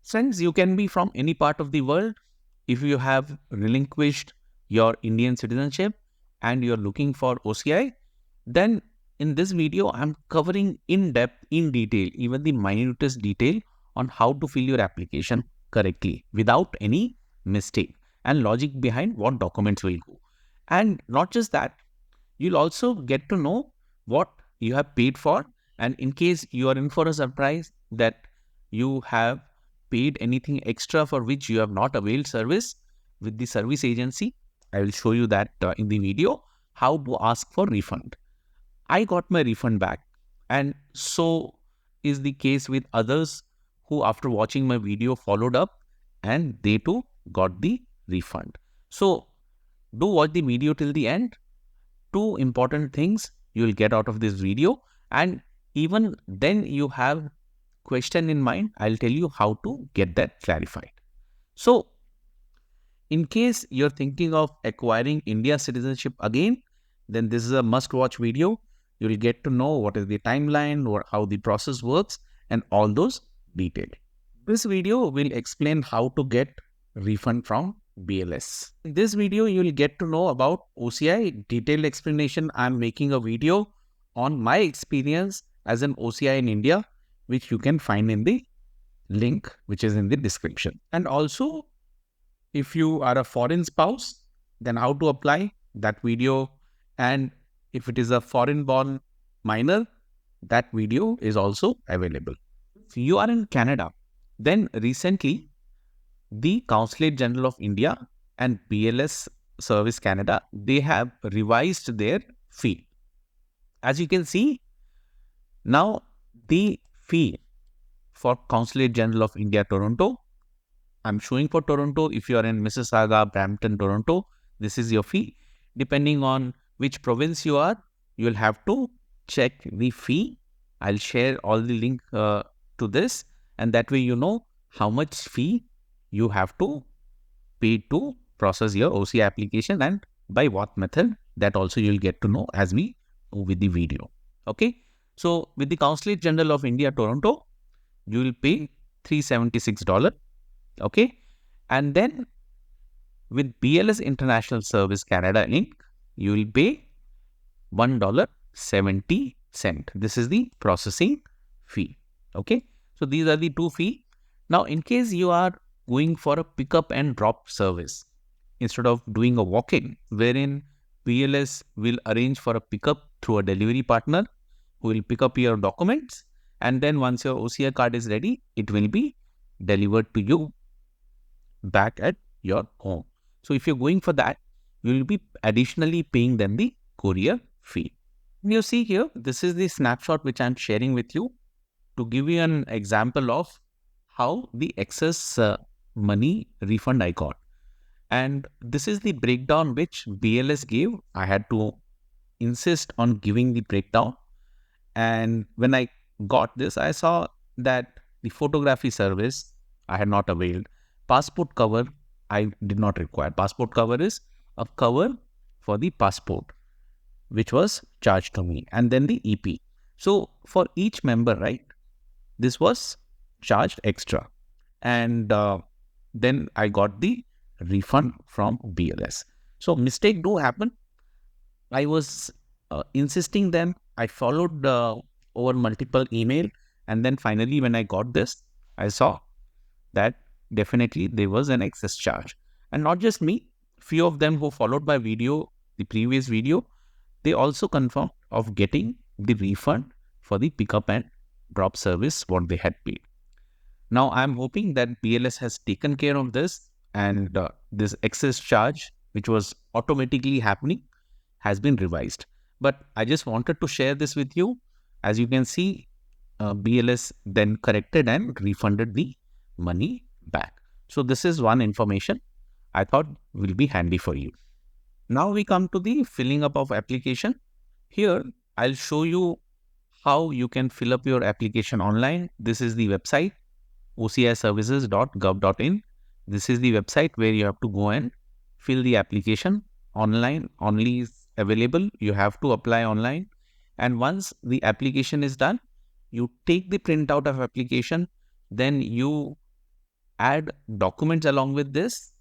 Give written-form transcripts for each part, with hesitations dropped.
Since you can be from any part of the world, if you have relinquished your Indian citizenship and you're looking for OCI, then in this video, I'm covering in depth, in detail, even the minutest detail on how to fill your application correctly without any mistake and logic behind what documents will go. And not just that, you'll also get to know what you have paid for. And in case you are in for a surprise that you have paid anything extra for which you have not availed service with the service agency, I will show you that in the video, how to ask for refund. I got my refund back, and so is the case with others who after watching my video followed up and they too got the refund. So do watch the video till the end. Two important things you will get out of this video, and even then you have question in mind, I'll tell you how to get that clarified. So in case you're thinking of acquiring India citizenship again, then this is a must-watch video. You'll get to know what is the timeline or how the process works and all those details. This video will explain how to get refund from BLS. In this video, you'll get to know about OCI detailed explanation. I'm making a video on my experience as an OCI in India, which you can find in the link which is in the description. And also, if you are a foreign spouse, then how to apply that video. And if it is a foreign-born minor, that video is also available. If you are in Canada, then recently, the Consulate General of India and BLS Service Canada, they have revised their fee. As you can see, now the fee for Consulate General of India, Toronto, I'm showing for Toronto. If you are in Mississauga, Brampton, Toronto, this is your fee. Depending on which province you are, you will have to check the fee. I'll share all the link to this, and that way you know how much fee you have to pay to process your OCI application and by what method. That also you'll get to know as we move with the video. Okay. So with the Consulate General of India, Toronto, you will pay $376. Okay. And then with BLS International Service Canada Inc., you will pay $1.70. This is the processing fee. Okay. So these are the two fees. Now, in case you are going for a pickup and drop service, instead of doing a walk-in, wherein BLS will arrange for a pickup through a delivery partner who will pick up your documents, and then once your OCI card is ready, it will be delivered to you back at your home. So if you're going for that, you will be additionally paying them the courier fee. You see here, this is the snapshot which I'm sharing with you to give you an example of how the excess money refund I got. And this is the breakdown which BLS gave. I had to insist on giving the breakdown. And when I got this, I saw that the photography service I had not availed. Passport cover I did not require. Passport cover is a cover for the passport, which was charged to me. And then the EP. So for each member, right, this was charged extra. And then I got the refund from BLS. So mistake do happen. I was insisting them. I followed over multiple email. And then finally, when I got this, I saw that definitely there was an excess charge. And not just me, few of them who followed my video, the previous video, they also confirmed of getting the refund for the pickup and drop service what they had paid. Now I'm hoping that BLS has taken care of this, and this excess charge which was automatically happening has been revised. But I just wanted to share this with you. As you can see, BLS then corrected and refunded the money back. So this is one information I thought will be handy for you. Now we come to the filling up of application. Here I'll show you how you can fill up your application online. This is the website, ociservices.gov.in. This is the website where you have to go and fill the application. Online only is available. You have to apply online. And once the application is done, you take the printout of application, then you add documents along with this,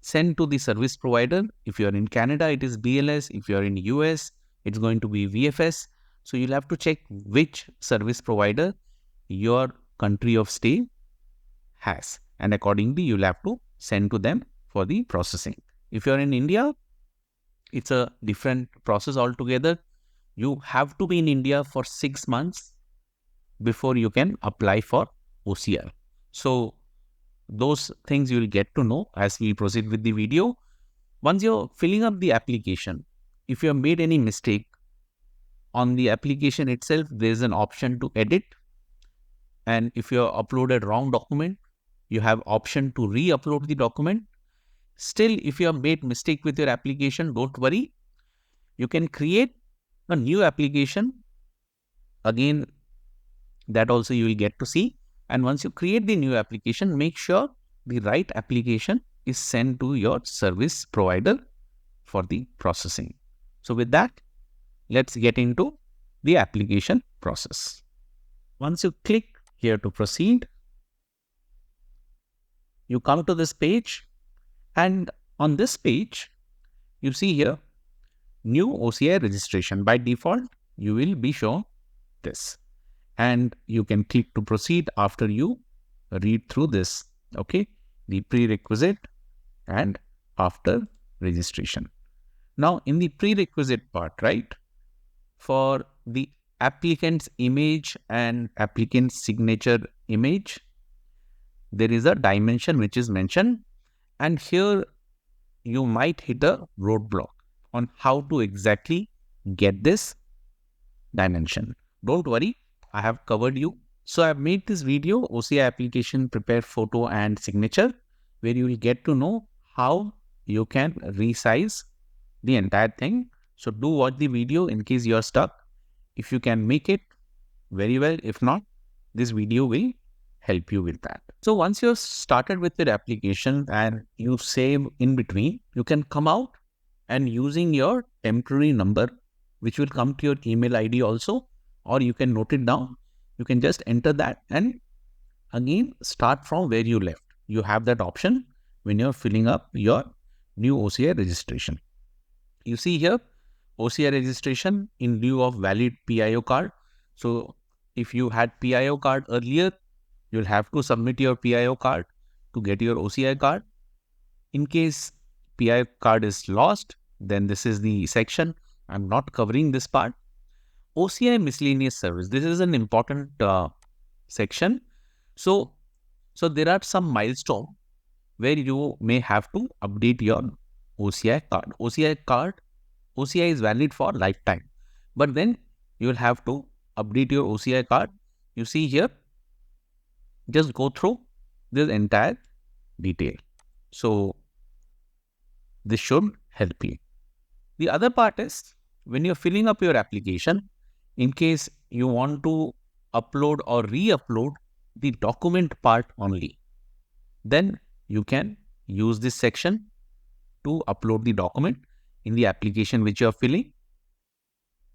send to the service provider. If you're in Canada, it is BLS. If you're in US, it's going to be VFS. So you'll have to check which service provider your country of stay has. And accordingly, you'll have to send to them for the processing. If you're in India, it's a different process altogether. You have to be in India for 6 months before you can apply for OCI. So those things you will get to know as we proceed with the video. Once you're filling up the application, if you have made any mistake on the application itself, there's an option to edit. And if you have uploaded wrong document, you have option to re-upload the document. Still, if you have made mistake with your application, don't worry. You can create a new application. Again, that also you will get to see. And once you create the new application, make sure the right application is sent to your service provider for the processing. So with that, let's get into the application process. Once you click here to proceed, you come to this page, and on this page, you see here, new OCI registration. By default, you will be shown this. And you can click to proceed after you read through this, okay? The prerequisite and after registration. Now, in the prerequisite part, right, for the applicant's image and applicant's signature image, there is a dimension which is mentioned. And here you might hit a roadblock on how to exactly get this dimension. Don't worry, I have covered you. So I've made this video, OCI application prepare photo and signature, where you will get to know how you can resize the entire thing. So do watch the video in case you're stuck. If you can make it, very well. If not, this video will help you with that. So once you're started with your application and you save in between, you can come out and using your temporary number, which will come to your email ID also, or you can note it down. You can just enter that and again start from where you left. You have that option when you're filling up your new OCI registration. You see here, OCI registration in lieu of valid PIO card. So if you had PIO card earlier, you'll have to submit your PIO card to get your OCI card. In case PIO card is lost, then this is the section. I'm not covering this part. OCI miscellaneous service. This is an important section. So there are some milestones where you may have to update your OCI card. OCI is valid for lifetime. But then you will have to update your OCI card. You see here, just go through this entire detail. So this should help you. The other part is when you're filling up your application, in case you want to upload or re-upload the document part only, then you can use this section to upload the document in the application which you are filling.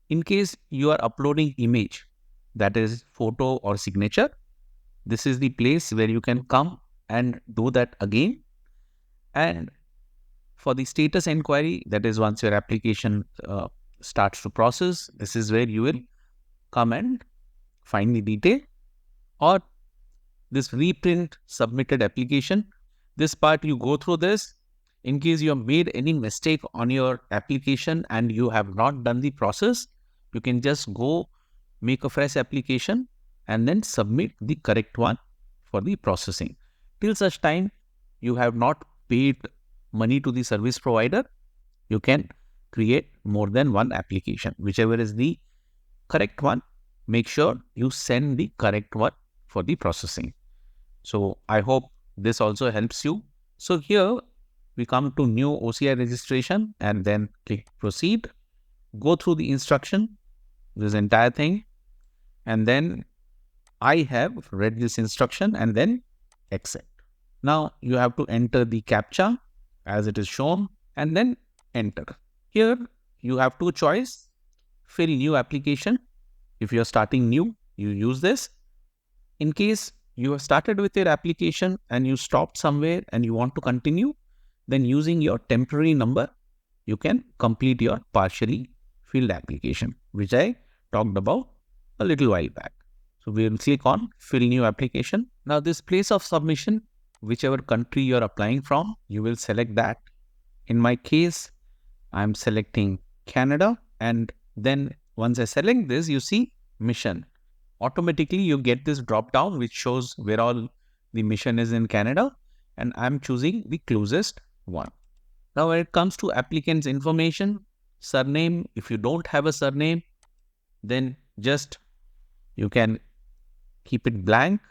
In case you are uploading image, that is photo or signature, this is the place where you can come and do that again. And for the status inquiry, that is once your application starts to process, this is where you will come and find the detail. Or this reprint submitted application, this part you go through this. In case you have made any mistake on your application and you have not done the process, you can just go make a fresh application and then submit the correct one for the processing. Till such time you have not paid money to the service provider, you can create more than one application. Whichever is the correct one, make sure you send the correct one for the processing. So I hope this also helps you. So here we come to new OCI registration and then click proceed. Go through the instruction, this entire thing, and then I have read this instruction and then accept. Now you have to enter the CAPTCHA as it is shown and then enter. Here you have two choices, fill new application. If you are starting new, you use this. In case you have started with your application and you stopped somewhere and you want to continue, then using your temporary number, you can complete your partially filled application, which I talked about a little while back. So we will click on fill new application. Now this place of submission, whichever country you're applying from, you will select that. In my case, I'm selecting Canada, and then once I select this, you see mission. Automatically you get this drop down which shows where all the mission is in Canada, and I'm choosing the closest one. Now when it comes to applicant's information, surname, if you don't have a surname, then just you can keep it blank,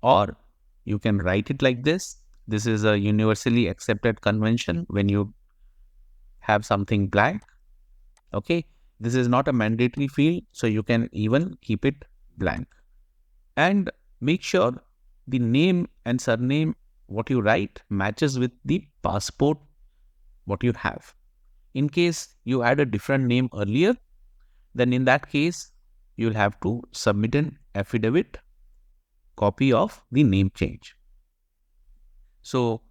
or you can write it like this. This is a universally accepted convention when you have something blank. Okay, this is not a mandatory field, so you can even keep it blank. And make sure the name and surname, what you write, matches with the passport, what you have. In case you had a different name earlier, then in that case, you'll have to submit an affidavit copy of the name change. So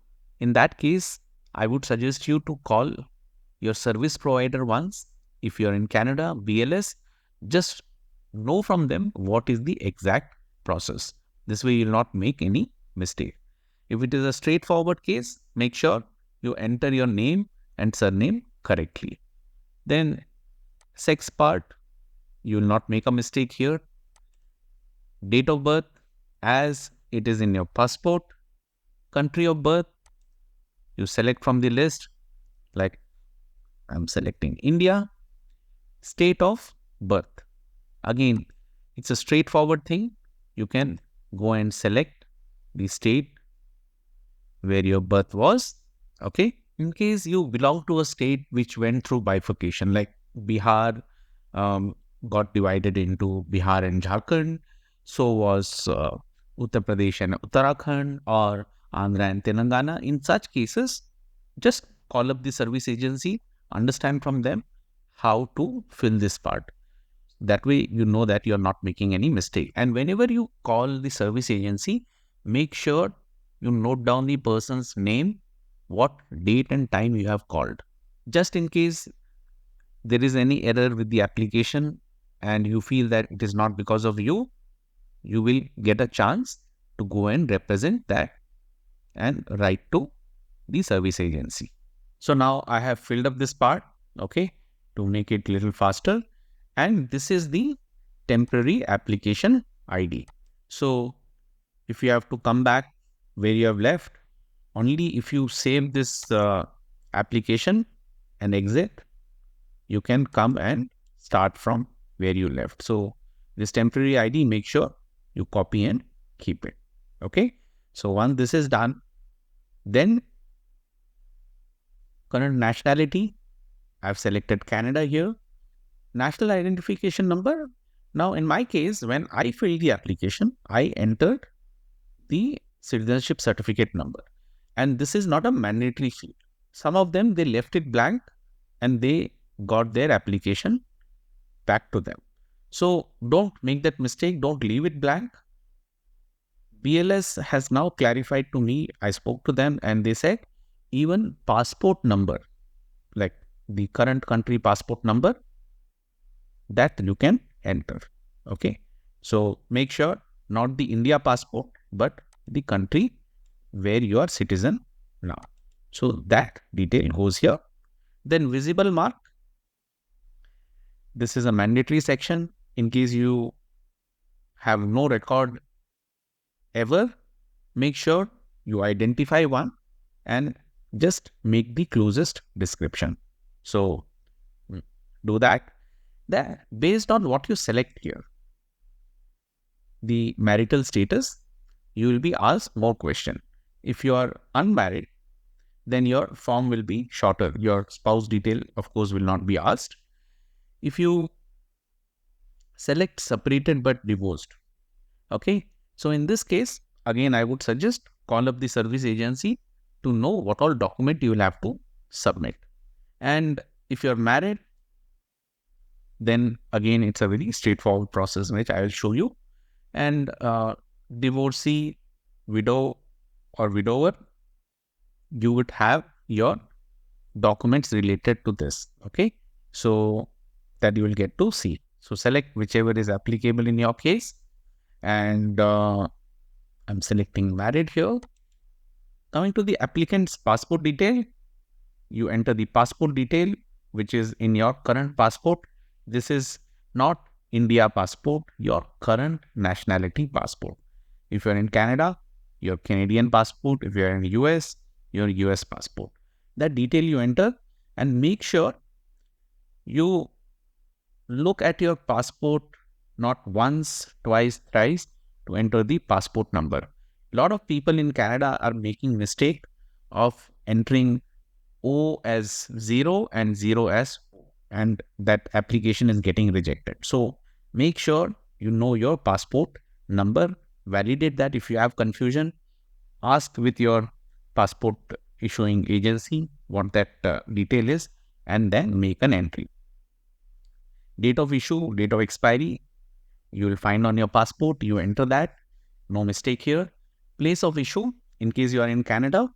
in that case, I would suggest you to call your service provider once. If you're in Canada, BLS, just know from them what is the exact process. This way you'll not make any mistake. If it is a straightforward case, make sure you enter your name and surname correctly. Then sex part, you will not make a mistake here. Date of birth, as it is in your passport. Country of birth, you select from the list, like I'm selecting India. State of birth, again, it's a straightforward thing. You can go and select the state where your birth was. Okay. In case you belong to a state which went through bifurcation, like Bihar got divided into Bihar and Jharkhand, so was Uttar Pradesh and Uttarakhand, or Andhra and Telangana. In such cases, just call up the service agency, understand from them how to fill this part. That way you know that you're not making any mistake. And whenever you call the service agency, make sure you note down the person's name, what date and time you have called. Just in case there is any error with the application and you feel that it is not because of you, you will get a chance to go and represent that and write to the service agency. So now I have filled up this part, okay, to make it a little faster. And this is the temporary application ID. So if you have to come back where you have left, only if you save this application and exit, you can come and start from where you left. So this temporary ID, make sure you copy and keep it. Okay. So once this is done, then current nationality, I've selected Canada here. National identification number. Now in my case, when I filled the application, I entered the citizenship certificate number. And this is not a mandatory field. Some of them, they left it blank and they got their application back to them. So don't make that mistake. Don't leave it blank. BLS has now clarified to me, I spoke to them and they said even passport number, like the current country passport number, that you can enter. Okay. So make sure not the India passport, but the country where you are citizen now. So that detail goes here. Then visible mark. This is a mandatory section. In case you have no record ever, make sure you identify one and just make the closest description. So do that. Based on what you select here, the marital status, you will be asked more questions. If you are unmarried, then your form will be shorter. Your spouse detail, of course, will not be asked. If you select separated but divorced, okay. So in this case, again, I would suggest call up the service agency to know what all document you will have to submit. And if you're married, then again, it's a very straightforward process, which I will show you. And divorcee, widow or widower, you would have your documents related to this. Okay. So that you will get to see. So select whichever is applicable in your case. And I'm selecting married here. Coming to the applicant's passport detail, you enter the passport detail, which is in your current passport. This is not India passport, your current nationality passport. If you're in Canada, your Canadian passport. If you're in US, your US passport. That detail you enter, and make sure you look at your passport not once, twice, thrice to enter the passport number. A lot of people in Canada are making mistake of entering O as 0 and 0 as O, and that application is getting rejected. So make sure you know your passport number, validate that. If you have confusion, ask with your passport issuing agency what that detail is, and then make an entry. Date of issue, date of expiry, you will find on your passport, you enter that, no mistake here. Place of issue, in case you are in Canada,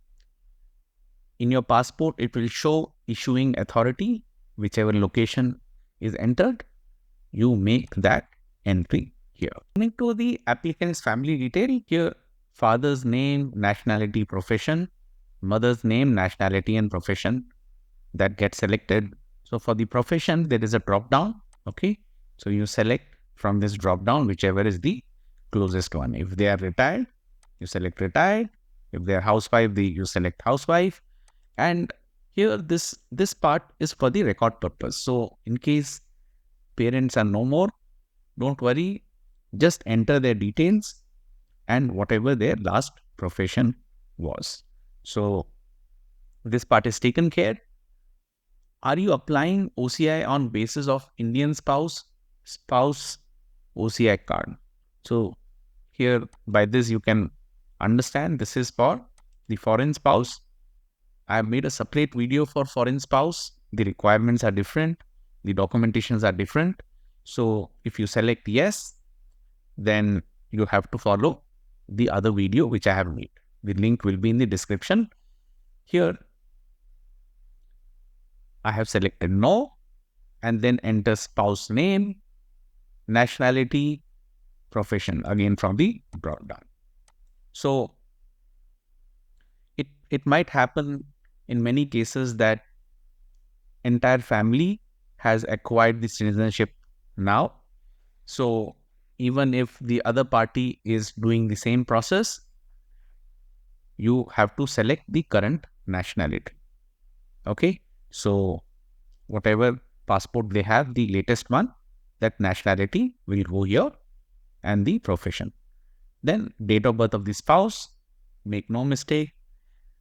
in your passport, it will show issuing authority, whichever location is entered, you make that entry here. Coming to the applicant's family detail, here father's name, nationality, profession, mother's name, nationality and profession, that gets selected. So for the profession, there is a drop down. Okay. So you select from this drop down, whichever is the closest one. If they are retired, you select retired. If they are housewife, you select housewife. And here this part is for the record purpose. So in case parents are no more, don't worry, just enter their details and whatever their last profession was. So this part is taken care. Are you applying OCI on basis of Indian spouse OCI card? So here by this you can understand this is for the foreign spouse. I have made a separate video for foreign spouse. The requirements are different. The documentations are different. So if you select yes, then you have to follow the other video which I have made. The link will be in the description. Here, I have selected no, and then enter spouse name, nationality, profession, again from the drop down. So it might happen in many cases that entire family has acquired the citizenship now. So even if the other party is doing the same process, you have to select the current nationality. Okay. So whatever passport they have, the latest one, that nationality will go here, and the profession. Then date of birth of the spouse, make no mistake,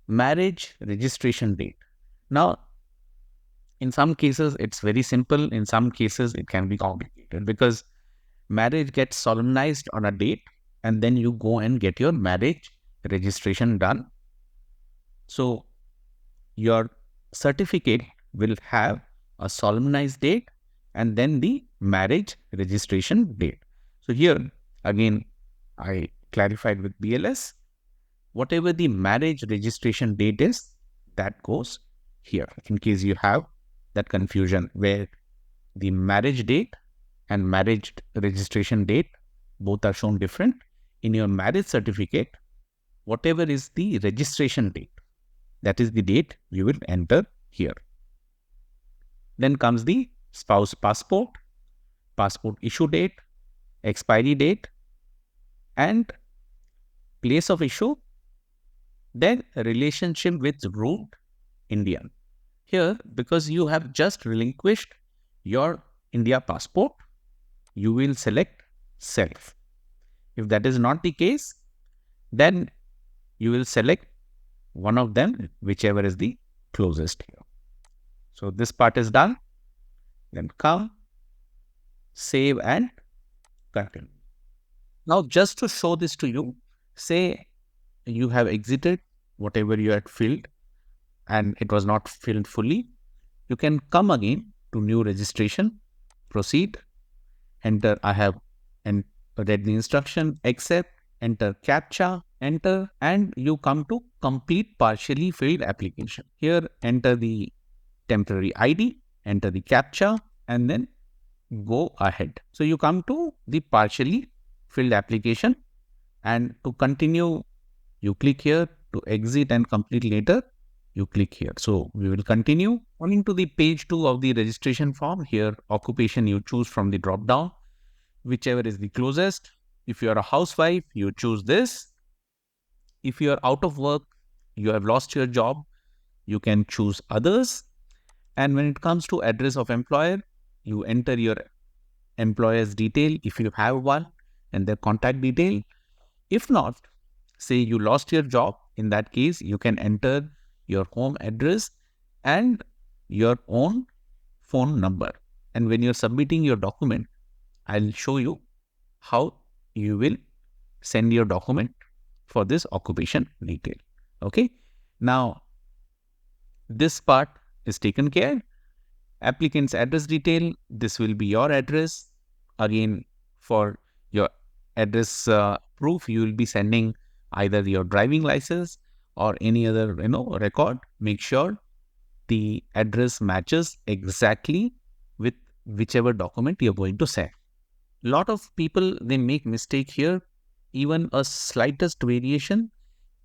marriage registration date. Now, in some cases, it's very simple. In some cases, it can be complicated because marriage gets solemnized on a date and then you go and get your marriage registration done. So your certificate will have a solemnized date and then the marriage registration date. So here, again, I clarified with BLS, whatever the marriage registration date is, that goes here, in case you have that confusion where the marriage date and marriage registration date, both are shown different. In your marriage certificate, whatever is the registration date, that is the date you will enter here. Then comes the spouse passport, passport issue date, expiry date, and place of issue, then relationship with root Indian. Here, because you have just relinquished your India passport, you will select self. If that is not the case, then you will select one of them, whichever is the closest here. So this part is done. Then come, save and continue. Now just to show this to you, say you have exited whatever you had filled and it was not filled fully. You can come again to new registration, proceed, enter I have and read the instruction, accept, enter CAPTCHA, enter, and you come to complete partially filled application. Here, enter the temporary ID, enter the CAPTCHA, and then go ahead. So you come to the partially filled application, and to continue, you click here. To exit and complete later, you click here. So we will continue. Coming to the page 2 of the registration form, here occupation you choose from the drop down, whichever is the closest. If you are a housewife, you choose this. If you are out of work, you have lost your job, you can choose others. And when it comes to address of employer, you enter your employer's detail if you have one, and their contact detail. If not, say you lost your job, in that case, you can enter your home address and your own phone number. And when you're submitting your document, I'll show you how you will send your document for this occupation detail. Okay. Now, this part is taken care. Applicant's address detail, this will be your address. Again, for your address proof, you will be sending either your driving license or any other record. Make sure the address matches exactly with whichever document you're going to send. Lot of people, they make mistake here. Even a slightest variation,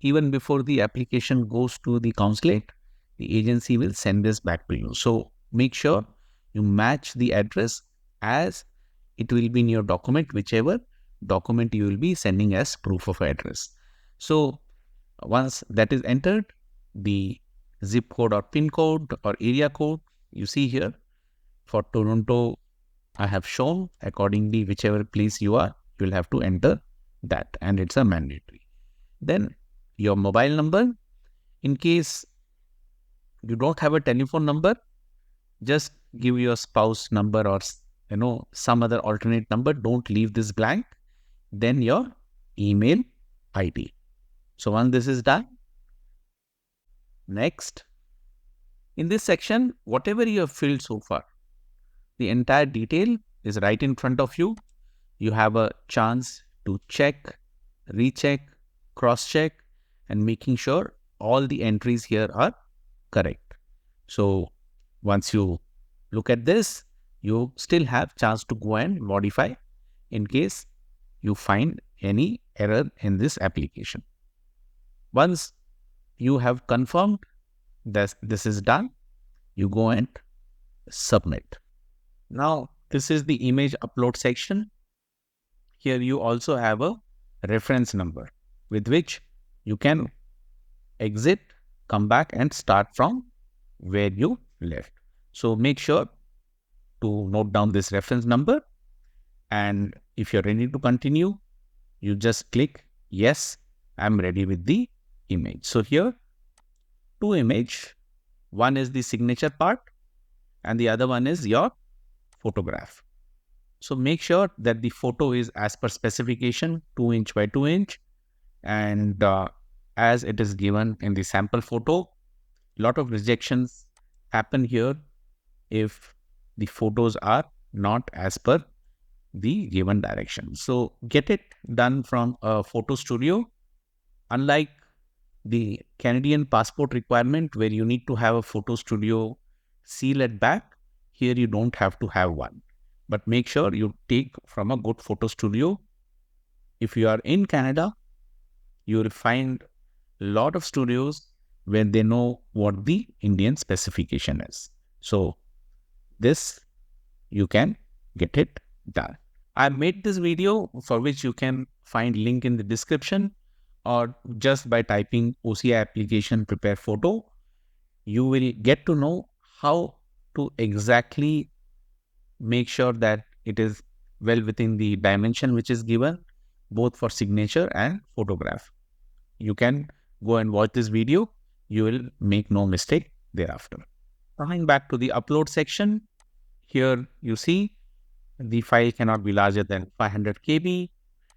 even before the application goes to the consulate, the agency will send this back to you. So make sure you match the address as it will be in your document, whichever document you will be sending as proof of address. So once that is entered, the zip code or pin code or area code, you see here for Toronto, I have shown accordingly, whichever place you are, you will have to enter that, and it's a mandatory. Then your mobile number, in case you don't have a telephone number, just give your spouse number or some other alternate number. Don't leave this blank. Then your email ID. So once this is done, next, in this section, whatever you have filled so far, the entire detail is right in front of you. You have a chance to check, recheck, cross-check, and making sure all the entries here are correct. So once you look at this, you still have chance to go and modify in case you find any error in this application. Once you have confirmed that this is done, you go and submit. Now, this is the image upload section. Here you also have a reference number with which you can exit, come back and start from where you left. So make sure to note down this reference number, and if you're ready to continue, you just click yes, I'm ready with the image. So here, two image, one is the signature part and the other one is your photograph. So make sure that the photo is as per specification, 2 inch by 2 inch, and as it is given in the sample photo. Lot of rejections happen here if the photos are not as per the given direction. So get it done from a photo studio. Unlike the Canadian passport requirement where you need to have a photo studio seal at back, here you don't have to have one. But make sure you take from a good photo studio. If you are in Canada, you will find a lot of studios where they know what the Indian specification is. So this, you can get it done. I made this video for which you can find link in the description, or just by typing OCI application prepare photo, you will get to know how to exactly make sure that it is well within the dimension which is given, both for signature and photograph. You can go and watch this video. You will make no mistake thereafter. Coming back to the upload section, here you see the file cannot be larger than 500 KB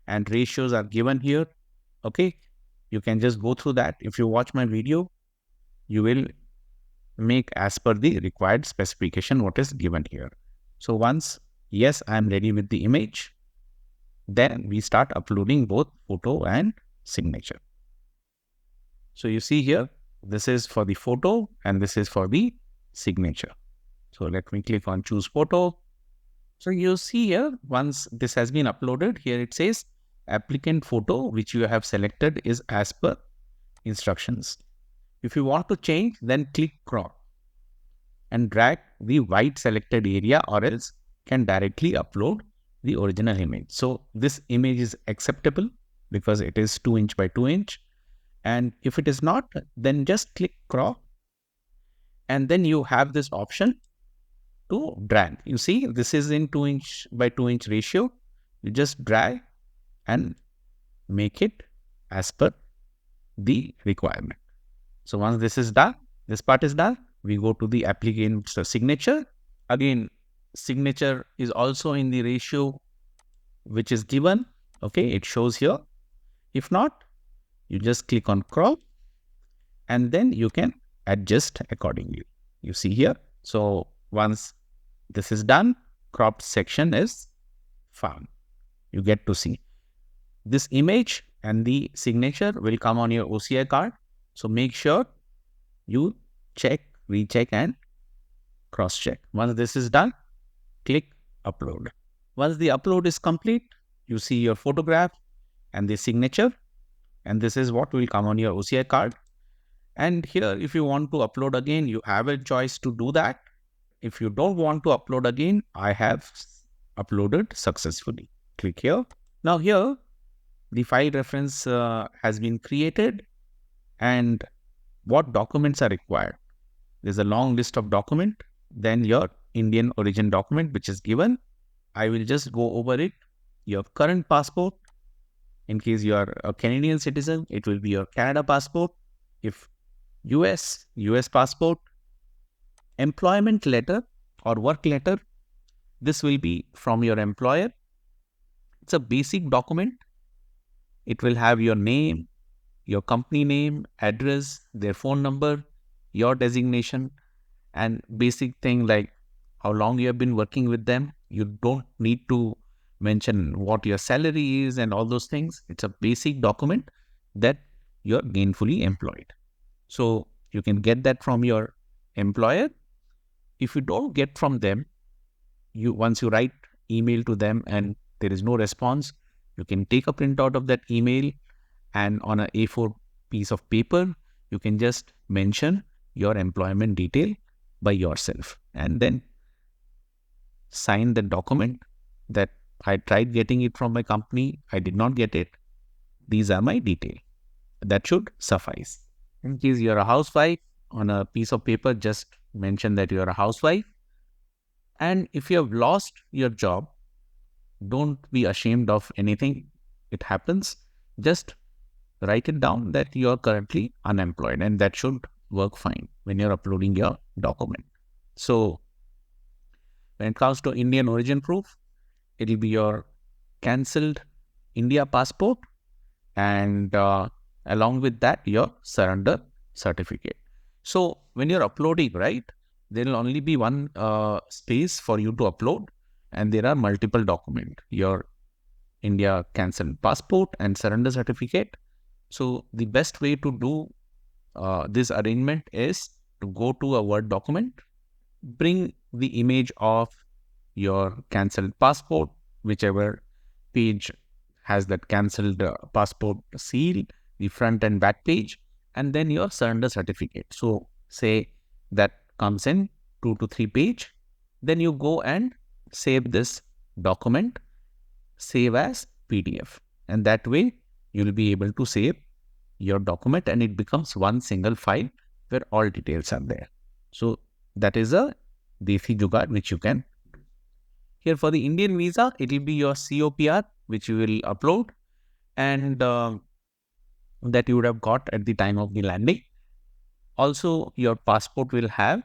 and ratios are given here. Okay, you can just go through that. If you watch my video, you will make as per the required specification what is given here. So once, yes, I am ready with the image, Then we start uploading both photo and signature. So you see here, this is for the photo and this is for the signature. So let me click on choose photo. So you see here, once this has been uploaded, here it says applicant photo which you have selected is as per instructions. If you want to change, then click crop and drag the white selected area, or else can directly upload the original image. So this image is acceptable because it is 2 inch by 2 inch. And if it is not, then just click crop. And then you have this option to drag. You see, this is in 2 inch by 2 inch ratio. You just drag and make it as per the requirement. So once this is done, this part is done, we go to the applicant's signature. Again, signature is also in the ratio which is given. Okay, it shows here. If not, you just click on crop and then you can adjust accordingly. You see here. So once this is done, cropped section is found. You get to see this image and the signature will come on your OCI card. So make sure you check, recheck and cross check. Once this is done, click upload. Once the upload is complete, you see your photograph and the signature, and this is what will come on your OCI card. And here, if you want to upload again, you have a choice to do that. If you don't want to upload again, I have uploaded successfully. Click here. Now here, the file reference has been created, and what documents are required. There's a long list of documents. Then your Indian origin document, which is given. I will just go over it. Your current passport. In case you are a Canadian citizen, it will be your Canada passport. If US passport. Employment letter or work letter. This will be from your employer. It's a basic document. It will have your name, your company name, address, their phone number, your designation, and basic thing like how long you have been working with them. You don't need to mention what your salary is and all those things. It's a basic document that you're gainfully employed. So you can get that from your employer. If you don't get from them, once you write email to them and there is no response, you can take a printout of that email and on a A4 piece of paper, you can just mention your employment detail by yourself and then sign the document that I tried getting it from my company. I did not get it. These are my details. That should suffice. In case you're a housewife, on a piece of paper, just mention that you're a housewife. And if you have lost your job, don't be ashamed of anything. It happens. Just write it down that you are currently unemployed, and that should work fine when you're uploading your document. So when it comes to Indian origin proof, it will be your cancelled India passport, and along with that, your surrender certificate. So when you're uploading, right, there will only be one space for you to upload, and there are multiple documents, your India cancelled passport and surrender certificate. So the best way to do this arrangement is to go to a Word document, bring the image of your cancelled passport, whichever page has that cancelled passport seal, the front and back page, and then your surrender certificate. So say that comes in 2 to 3 page. Then you go and save this document, save as PDF. And that way you will be able to save your document and it becomes one single file where all details are there. So that is a desi jugaad which you can do. Here for the Indian visa, it will be your COPR which you will upload, and that you would have got at the time of the landing. Also, your passport will have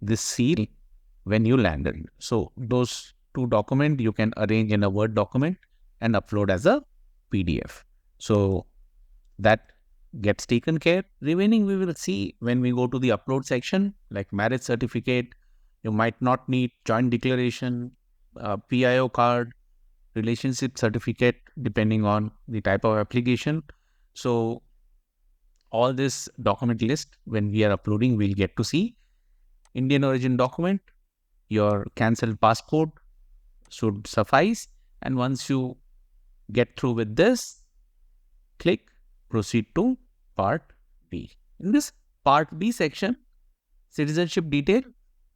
this seal when you landed. So those two documents you can arrange in a Word document and upload as a PDF. So that gets taken care. Remaining we will see when we go to the upload section, like marriage certificate. You might not need joint declaration, PIO card, relationship certificate, depending on the type of application. So all this document list, when we are uploading, we'll get to see Indian origin document, your cancelled passport should suffice. And once you get through with this, click proceed to part B. In this part B section, citizenship detail,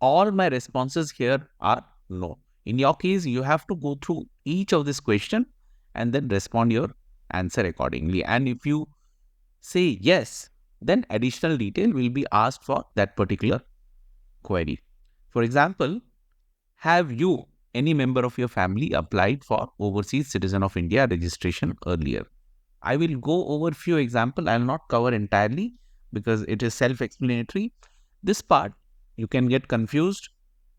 all my responses here are no. In your case, you have to go through each of this question and then respond your answer accordingly. And if you say yes, then additional detail will be asked for that particular query. For example, have you, any member of your family, applied for Overseas Citizen of India registration earlier? I will go over few examples. I will not cover entirely because it is self-explanatory. This part, you can get confused.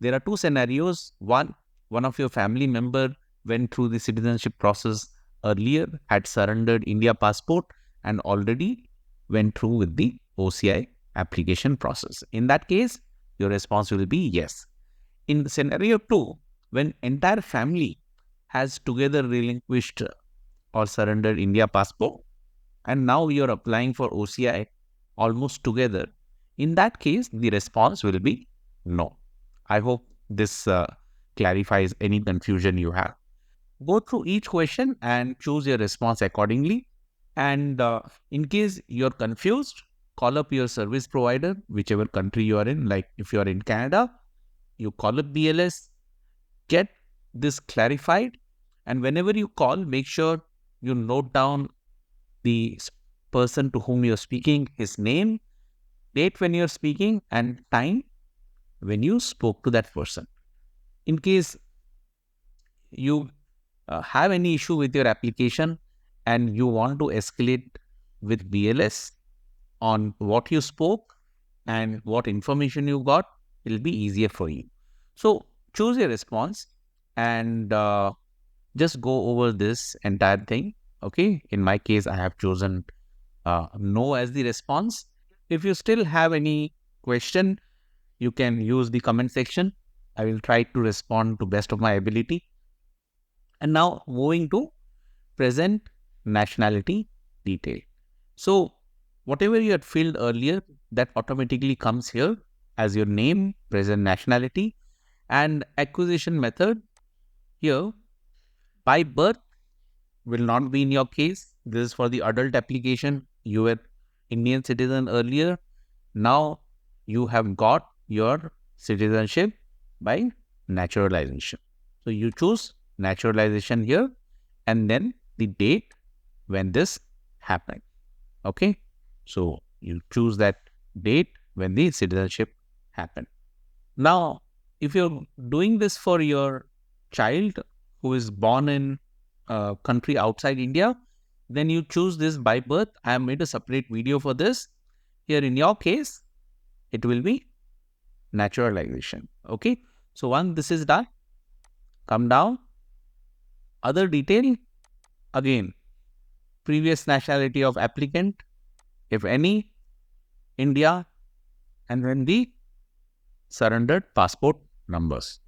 There are two scenarios. One of your family member went through the citizenship process earlier, had surrendered India passport and already went through with the OCI application process. In that case, your response will be yes. In scenario 2, when entire family has together relinquished or surrendered India passport and now you are applying for OCI almost together, in that case, the response will be no. I hope this clarifies any confusion you have. Go through each question and choose your response accordingly. And in case you're confused, call up your service provider, whichever country you are in. Like if you are in Canada, you call up BLS, get this clarified. And whenever you call, make sure you note down the person to whom you're speaking, his name, date when you're speaking, and time when you spoke to that person. In case you have any issue with your application and you want to escalate with BLS on what you spoke and what information you got, it'll be easier for you. So choose your response and just go over this entire thing. Okay. In my case, I have chosen no as the response. If you still have any question, you can use the comment section. I will try to respond to best of my ability. And now moving to present nationality detail. So whatever you had filled earlier, that automatically comes here as your name, present nationality, and acquisition method. Here, by birth will not be in your case. This is for the adult application. You were Indian citizen earlier. Now you have got your citizenship by naturalization. So you choose naturalization here and then the date when this happened. Okay. So you choose that date when the citizenship happened. Now, if you're doing this for your child who is born in a country outside India, then you choose this by birth. I have made a separate video for this. Here in your case, it will be naturalization. Okay. So once this is done, come down. Other detail, again, previous nationality of applicant, if any, India, and then the surrendered passport numbers.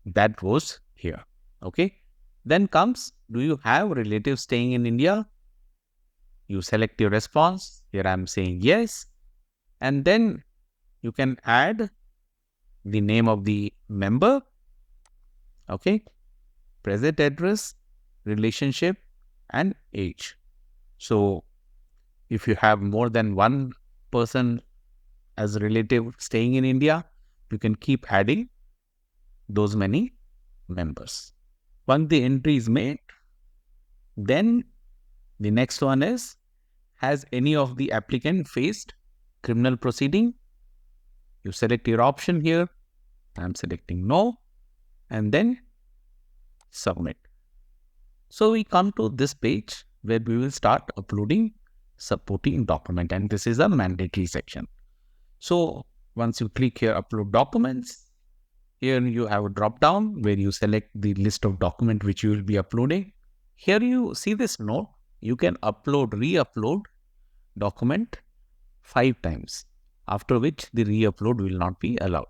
That goes here. Okay. Then comes, do you have relatives staying in India? You select your response. Here I am saying yes. And then you can add the name of the member. Okay. Present address, relationship, and age. So if you have more than one person as a relative staying in India, you can keep adding those many members. Once the entry is made, then the next one is, has any of the applicant faced criminal proceeding? You select your option here. I'm selecting no, and then submit. So we come to this page where we will start uploading supporting document, and this is a mandatory section. So once you click here, upload documents, here you have a drop down where you select the list of document which you will be uploading. Here you see this note, you can upload, re-upload document 5 times, after which the re-upload will not be allowed.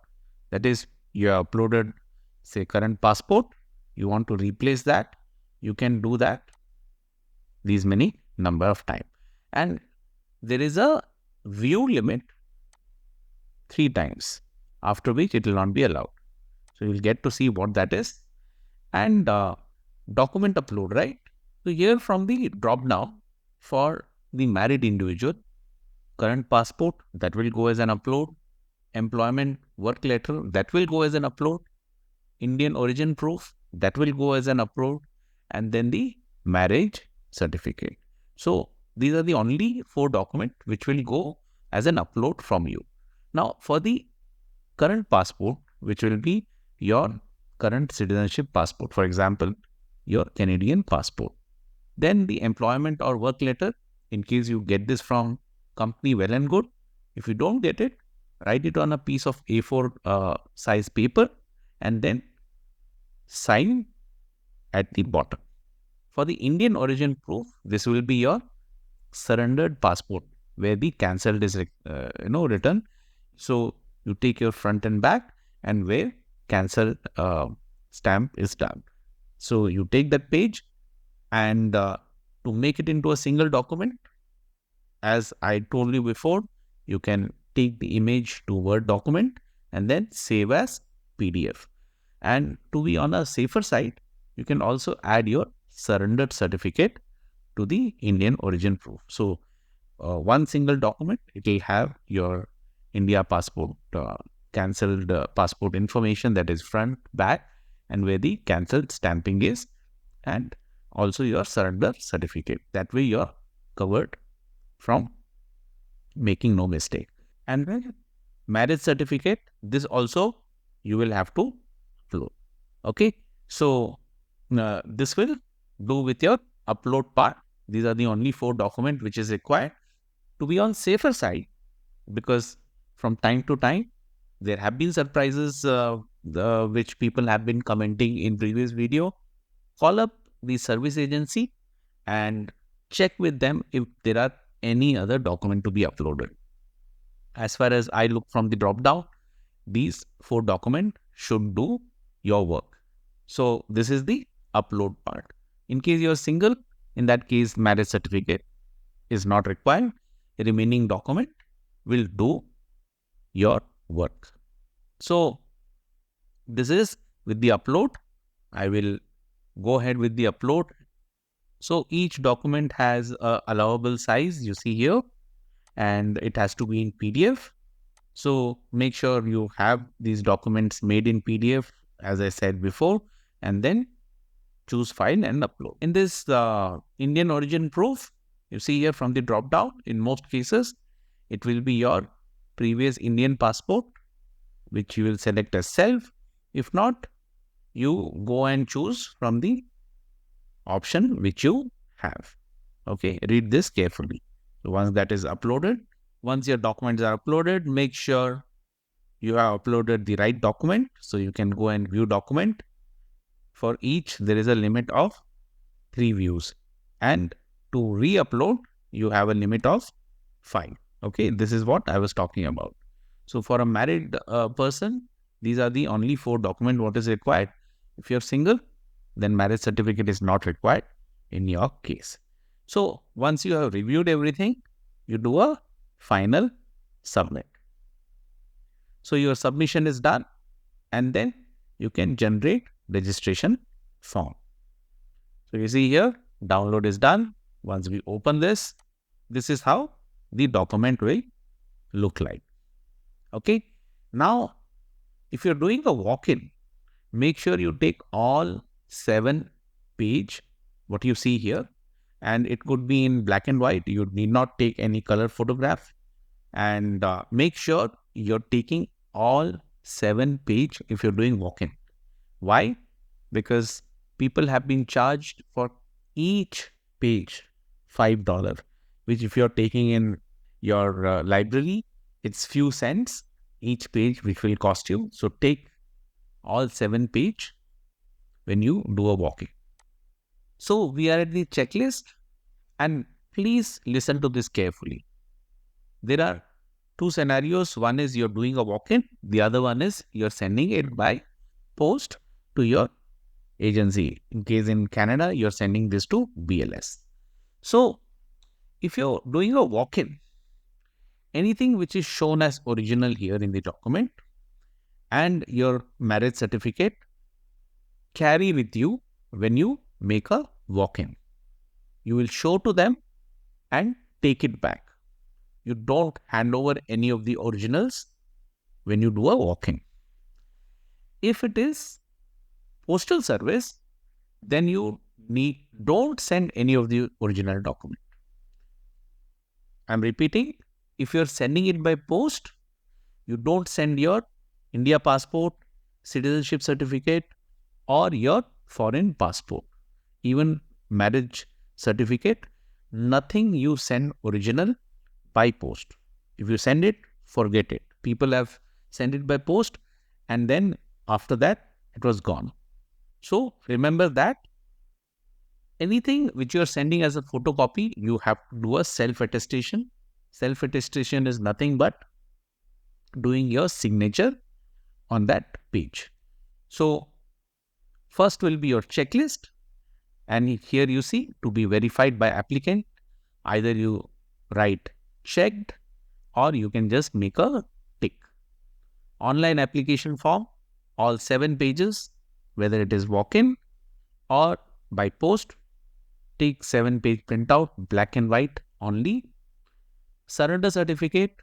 That is, you have uploaded, say, current passport, you want to replace that, you can do that these many number of time. And there is a view limit 3 times, after which it will not be allowed. So you'll get to see what that is. And document upload, right? So here from the drop down for the married individual, current passport, that will go as an upload. Employment work letter, that will go as an upload. Indian origin proof, that will go as an upload. And then the marriage certificate. So these are the only 4 documents which will go as an upload from you. Now for the current passport, which will be your current citizenship passport, for example, your Canadian passport. Then the employment or work letter, in case you get this from company, well and good. If you don't get it, write it on a piece of A4 size paper and then sign at the bottom. For the Indian origin proof, this will be your surrendered passport where the cancelled is written. So you take your front and back and where cancel stamp is done. So you take that page and to make it into a single document, as I told you before, you can take the image to Word document and then save as PDF. And to be on a safer side, you can also add your surrendered certificate to the Indian origin proof. So one single document, it will have your India passport, cancelled passport information, that is front, back, and where the cancelled stamping is, and also your surrender certificate. That way you're covered from making no mistake. And then marriage certificate, this also you will have to upload. Okay, so this will do with your upload part. These are the only 4 documents which is required. To be on safer side, because from time to time there have been surprises which people have been commenting in previous video, call up the service agency and check with them if there are any other document to be uploaded. As far as I look from the drop down, these 4 documents should do your work. So this is the upload part. In case you're single, in that case marriage certificate is not required. The remaining document will do your work. So this is with the upload. I will go ahead with the upload. So each document has a allowable size, you see here, and it has to be in PDF. So make sure you have these documents made in PDF, as I said before, and then choose file and upload. In this Indian origin proof, you see here from the drop down, in most cases, it will be your previous Indian passport, which you will select as self. If not, you go and choose from the option which you have. Okay, read this carefully. So once that is uploaded, once your documents are uploaded, make sure you have uploaded the right document. So you can go and view document. For each, there is a limit of 3 views. And to re-upload, you have a limit of 5. Okay, this is what I was talking about. So for a married person, these are the only 4 documents what is required. If you're single, then marriage certificate is not required in your case. So once you have reviewed everything, you do a final submit. So your submission is done, and then you can generate registration form. So you see here, download is done. Once we open this, this is how the document will look like. Okay. Now, if you're doing a walk-in, make sure you take all 7 page, what you see here, and it could be in black and white. You need not take any color photograph, and make sure you're taking all 7 page if you're doing walk-in. Why? Because people have been charged for each page $5, which if you're taking in your library, it's few cents each page which will cost you. So take all 7 page when you do a walk-in. So we are at the checklist, and please listen to this carefully. There are 2 scenarios. One is you're doing a walk-in. The other one is you're sending it by post to your agency. In case in Canada, you're sending this to BLS. So if you're doing a walk-in, anything which is shown as original here in the document and your marriage certificate, carry with you when you make a walk-in. You will show to them and take it back. You don't hand over any of the originals when you do a walk-in. If it is postal service, then you don't send any of the original document. I'm repeating, if you're sending it by post, you don't send your India passport, citizenship certificate, or your foreign passport. Even marriage certificate, nothing you send original by post. If you send it, forget it. People have sent it by post and then after that, it was gone. So remember that anything which you are sending as a photocopy, you have to do a self-attestation. Self-attestation is nothing but doing your signature on that page. So first will be your checklist, and here you see to be verified by applicant, either you write checked or you can just make a tick. Online application form, all 7 pages, whether it is walk-in or by post, take 7-page printout, black and white only. Surrender certificate,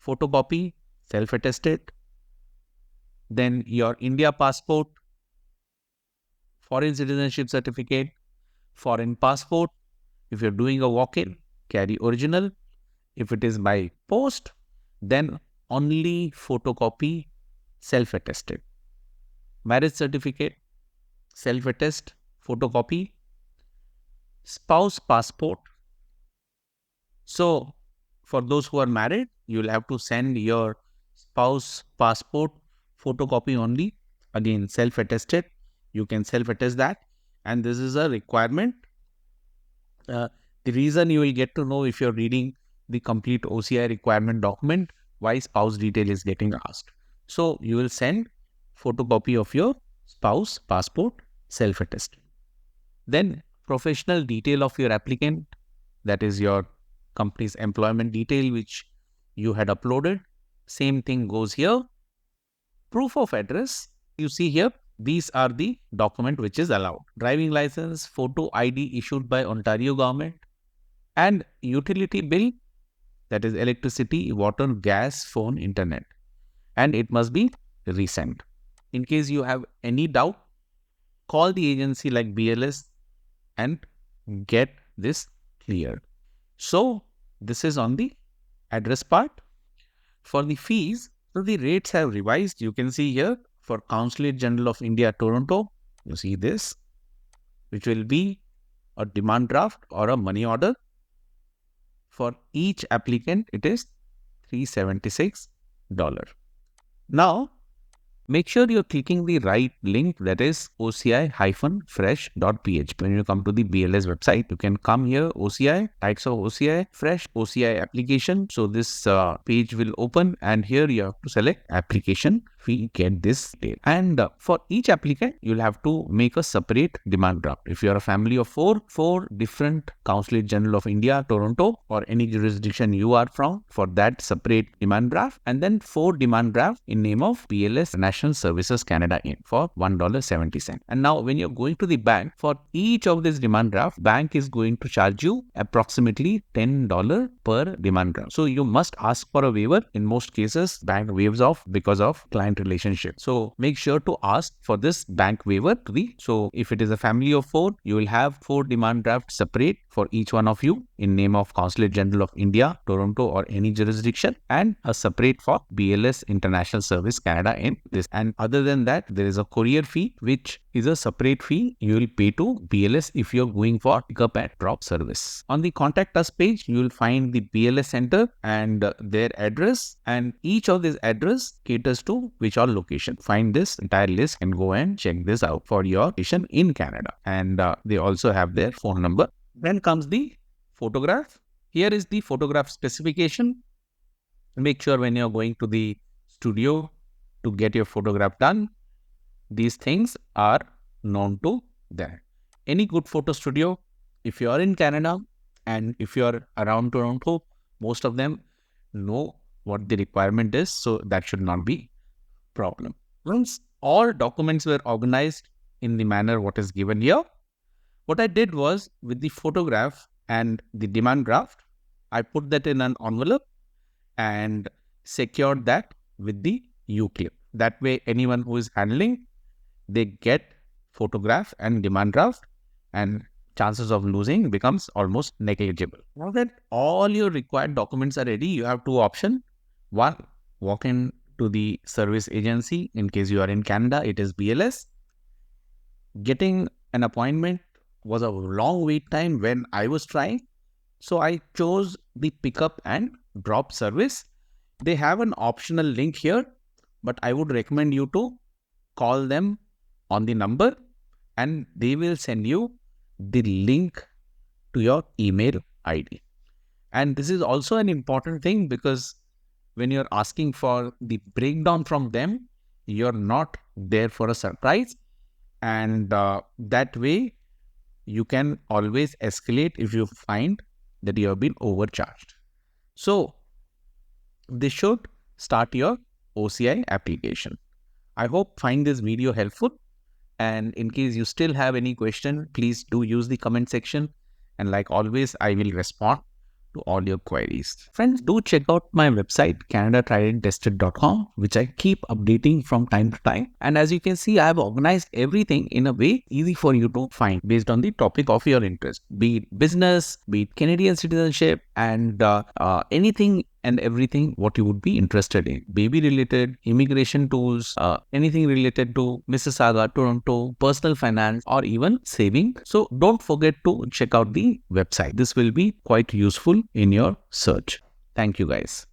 photocopy, self-attested. Then your India passport, foreign citizenship certificate, foreign passport. If you're doing a walk-in, carry original. If it is by post, then only photocopy, self-attested. Marriage certificate, self-attest, photocopy. Spouse passport. So for those who are married, you'll have to send your spouse passport photocopy only. Again, self-attested. You can self-attest that. And this is a requirement. The reason you will get to know if you're reading the complete OCI requirement document, why spouse detail is getting asked. So you will send photocopy of your spouse passport, self-attested. Then professional detail of your applicant, that is your company's employment detail which you had uploaded. Same thing goes here. Proof of address, you see here, these are the document which is allowed. Driving license, photo ID issued by Ontario government, and utility bill, that is electricity, water, gas, phone, internet. And it must be recent. In case you have any doubt, call the agency like BLS and get this cleared. So this is on the address part. For the fees, so the rates have revised. You can see here for Consulate General of India, Toronto, you see this, which will be a demand draft or a money order. For each applicant, it is $376. Now, make sure you're clicking the right link, that is OCI-fresh.php. When you come to the BLS website, you can come here, OCI, types of OCI, fresh, OCI application. So this page will open and here you have to select application fee, get this date. And for each applicant, you'll have to make a separate demand draft. If you're a family of four different Consulate General of India, Toronto, or any jurisdiction you are from, for that separate demand draft, and then 4 demand draft in name of BLS National Services Canada Inc. for $1.70. And now when you're going to the bank, for each of this demand draft, bank is going to charge you approximately $10 per demand draft. So you must ask for a waiver. In most cases, bank waives off because of client relationship. So make sure to ask for this bank waiver to the, so if it is a family of 4, you will have 4 demand drafts separate for each one of you in name of Consulate General of India, Toronto, or any jurisdiction, and a separate for BLS International Service Canada in this. And other than that, there is a courier fee, which is a separate fee you will pay to BLS if you're going for pickup and drop service. On the contact us page, you will find the BLS center and their address, and each of this address caters to which all location. Find this entire list and go and check this out for your location in Canada. And they also have their phone number. Then comes the photograph. Here is the photograph specification. Make sure when you're going to the studio to get your photograph done, these things are known to them. Any good photo studio, if you are in Canada and if you are around Toronto, most of them know what the requirement is, so that should not be problem. Once all documents were organized in the manner what is given here, what I did was with the photograph and the demand draft, I put that in an envelope and secured that with the U-clip. That way, anyone who is handling, they get photograph and demand draft, and chances of losing becomes almost negligible. Now that all your required documents are ready, you have two options. One, walk in to the service agency. In case you are in Canada, it is BLS. Getting an appointment was a long wait time when I was trying. So I chose the pickup and drop service. They have an optional link here, but I would recommend you to call them on the number and they will send you the link to your email ID. And this is also an important thing because when you're asking for the breakdown from them, you're not there for a surprise. And that way, you can always escalate if you find that you have been overcharged. So, this should start your OCI application. I hope find this video helpful. And in case you still have any question, please do use the comment section. And like always, I will respond to all your queries. Friends, do check out my website, canadatriedandtested.com, which I keep updating from time to time. And as you can see, I have organized everything in a way easy for you to find based on the topic of your interest, be it business, be it Canadian citizenship, and anything and everything what you would be interested in. Baby related, immigration tools, anything related to Mississauga, Toronto, personal finance, or even saving. So don't forget to check out the website. This will be quite useful in your search. Thank you guys.